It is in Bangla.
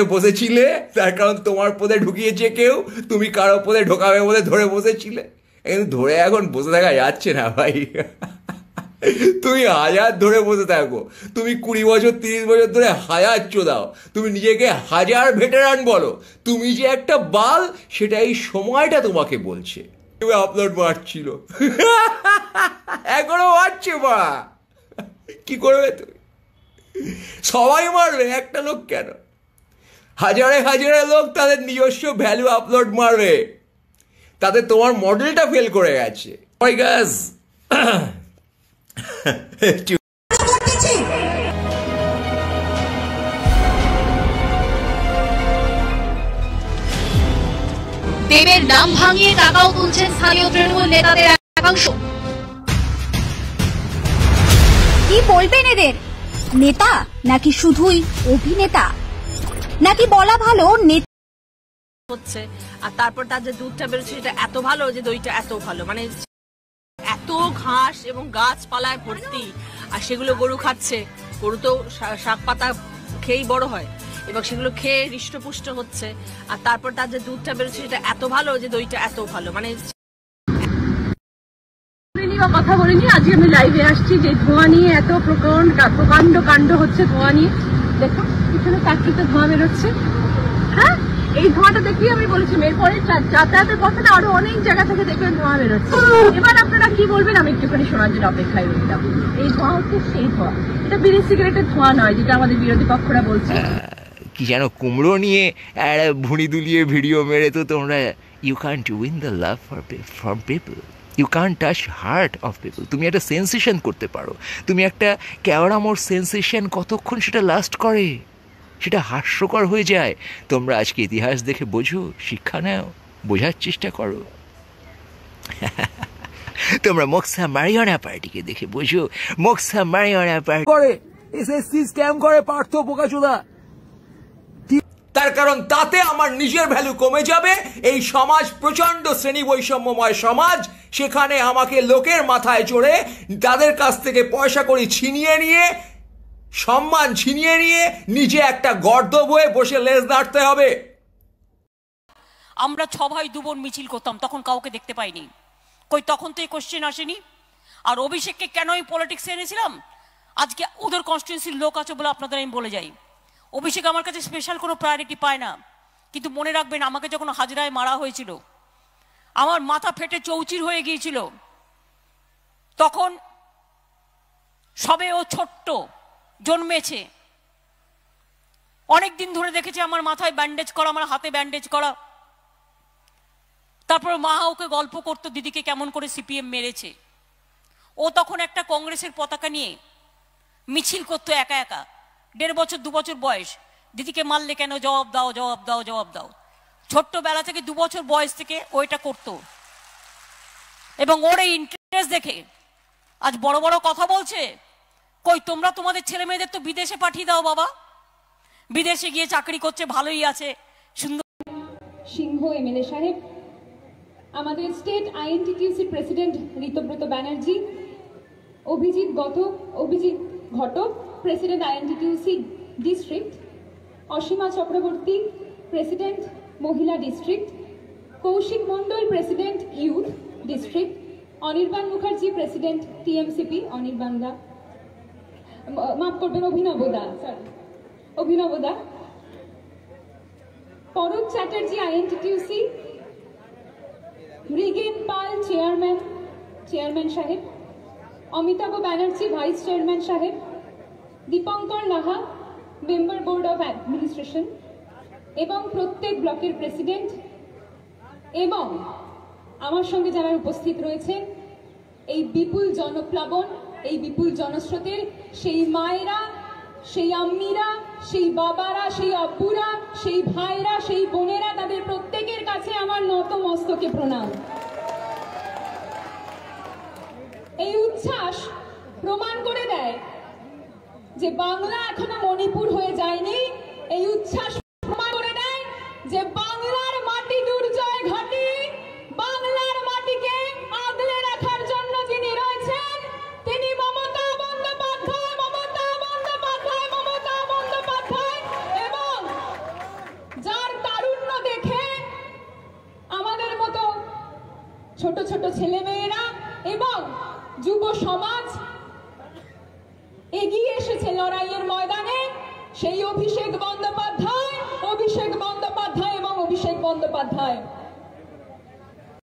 বসেছিলে, তার কারণ তোমার পদে ঢুকিয়েছে কেউ, তুমি কারো পদে ঢোকাবে বলে ধরে বসেছিলে। কিন্তু ধরে এখন বসে থাকা যাচ্ছে না ভাই। তুমি হাজার ধরে বসে থাকো, তুমি 20 বছর 30 বছর ধরে হাজার চোদাও, তুমি নিজেকে হাজার ভেটেরান বলো, তুমি যে একটা বাল সেটা এই সময়টা তোমাকে বলছে। আপলোড মারছিল, এখনো মারছে বা কি করবে তুমি? সবাই মারবে, একটা লোক কেন? হাজারে হাজারে লোক তাদের নিজস্ব ভ্যালু আপলোড মারবে, তাতে তোমার মডেলটা ফেল করে গেছে। দেবের নাম ভাঙিয়ে টাকাও তুলছেন স্থানীয় তৃণমূল নেতাদের একাংশ। কি বলবেন এদের? নেতা নাকি শুধুই অভিনেতা, নাকি বলা ভালো নেতা হচ্ছে? আর তারপর তার যে দুধটা বেরোচ্ছে সেটা এত ভালো যে দইটা এত ভালো, মানে এত ঘাস এবং গাছপালায় ভর্তি, আর সেগুলো গরু খাচ্ছে। গরু তো শাক পাতা খেয়েই বড় হয় এবং সেগুলো খেয়ে হৃষ্টপুষ্ট হচ্ছে। আর তারপর তার যে দুধটা বেরোচ্ছে সেটা এত ভালো যে দইটা এত ভালো, মানে কথা বলিনি। আজকে আমি লাইভে আসছি যে ধোঁয়া নিয়ে এত প্রকাণ্ড কাণ্ড হচ্ছে। ধোঁয়া নিয়ে দেখো পিছনে চাকরিতে ধোঁয়া বেরোচ্ছে। হ্যাঁ, এই ধোঁয়াটা দেখেই আমি বলেছি এরপরে যাতায়াতের পথে না আরো অনেক জায়গা থেকে দেখবেন ধোঁয়া বেরোচ্ছে। এবার আপনারা কি বলবেন আমি একটুখানি শোনার জন্য অপেক্ষায় রইলাম। এই ধোঁয়া হচ্ছে সেই ধোঁয়া, এটা বিড়ি সিগারেটের ধোঁয়া নয়, যেটা আমাদের বিরোধী পক্ষরা বলছে। কি যেন কুমড়ো নিয়ে ভুঁড়ি দুলিয়ে ভিডিও মেরে তো তোমরা, you can't win the love from people, you can't touch heart of people. তুমি একটা সেন্সেশন করতে পারো, তুমি একটা ক্যাওড়ামোর সেন্সেশন কতক্ষণ সেটা লাস্ট করে, সেটা হাস্যকর হয়ে যায়। তোমরা আজকে ইতিহাস দেখে বোঝো, শিক্ষা নাও, বোঝার চেষ্টা করো। তোমরা মোক্সা মারিওয়ানা পার্টিকে দেখে বোঝো, মোক্সা মারিওয়ানা পার্টি করে এসএসসি স্ক্যাম করে পার্থ বোকাচোদা। তার কারণ তাতে আমার নিজের ভ্যালু কমে যাবে। এই সমাজ প্রচন্ড শ্রেণী বৈষম্যময় সমাজ, সেখানে আমাকে লোকের মাথায় চড়ে তাদের কাছ থেকে পয়সা কড়ি ছিনিয়ে নিয়ে, সম্মান ছিনিয়ে নিয়ে নিজে একটা গর্দ বয়ে বসে লেজ নাড়তে হবে। আমরা 6 ভাই 2 বোন মিছিল করতাম, তখন কাউকে দেখতে পাইনি। কই তখন তো এই কোশ্চেন আসেনি। আর অভিষেককে কেন এই পলিটিক্সে এনেছিলাম, আজকে ওদের কনস্টিটিউন্সির লোক আছে বলে আপনাদের আমি বলে যাই। অভিষেক আমার কাছে স্পেশাল কোনো প্রায়োরিটি পায় না, কিন্তু মনে রাখবেন আমাকে যখন হাজরায় মারা হয়েছিল, আমার মাথা ফেটে চৌচির হয়ে গিয়েছিল, তখন সবে ও ছোট্ট জন্মেছে। অনেক দিন ধরে দেখেছি আমার মাথায় ব্যান্ডেজ করা, আমার হাতে ব্যান্ডেজ করা। তারপর মা ওকে গল্প করতো দিদিকে কেমন করে সিপিএম মেরেছে। ও তখন একটা কংগ্রেসের পতাকা নিয়ে মিছিল করতো একা একা, 1.5 বছর 2 বছর বয়স। দিদিকে মারলে কেন, জবাব দাও জবাব দাও জবাব দাও। ছোট্টবেলা থেকে 2 বছর বয়স থেকে ওইটা করতো, এবং ওর এই ইন্টারেস্ট দেখে আজ বড় বড় কথা বলছে। কই তোমরা তোমাদের ছেলে মেয়েদের তো বিদেশে পাঠিয়ে দাও বাবা, বিদেশে গিয়ে চাকরি করছে, ভালোই আছে, সুন্দর। সিংহ এমএলএ সাহেব, আমাদের state INTTUC president Ritabrata Banerjee, Abhijit Ghatak president INTTUC district, Asima Chakraborty president মহিলা district, Kaushik Mondal president youth district, Anirban Mukherjee president TMCP অনির্বাণদা, মাফ করবেন অভিনবদা, পরব চ্যাটার্জি আইএনটিটিউসি, মৃগেন পাল চেয়ারম্যান সাহেব, অমিতাভ ব্যানার্জি ভাইস চেয়ারম্যান সাহেব, Dipankar Laha member board of administration, এবং প্রত্যেক ব্লকের প্রেসিডেন্ট, এবং আমার সঙ্গে যারা উপস্থিত রয়েছেন, এই বিপুল জনপ্লাবন, এই বিপুল জনস্রোতের সেই মায়েরা, সেই আম্মিরা, সেই বাবারা, সেই আব্বুরা, সেই ভাইরা, সেই বোনেরা, তাদের প্রত্যেকের কাছে আমার নত মস্তকে প্রণাম। এই উচ্ছ্বাস প্রমাণ করে দেয় যে বাংলা এখনো মণিপুর হয়ে যায়নি। এই উচ্ছ্বাস প্রমাণ করে দেয় যে বাংলার মাটি দুর্জয় ঘাঁটি, বাংলার মাটিকে আগলে রাখার জন্য যিনি রয়েছেন তিনি মমতা বন্দ্যোপাধ্যায়, এবং ছোট ছোট ছেলেমেয়েরা এবং যুব সমাজ এগিয়ে এসেছে লড়াইয়ের ময়দানে। সেই অভিষেক বন্দ্যোপাধ্যায় এবং অভিষেক বন্দ্যোপাধ্যায়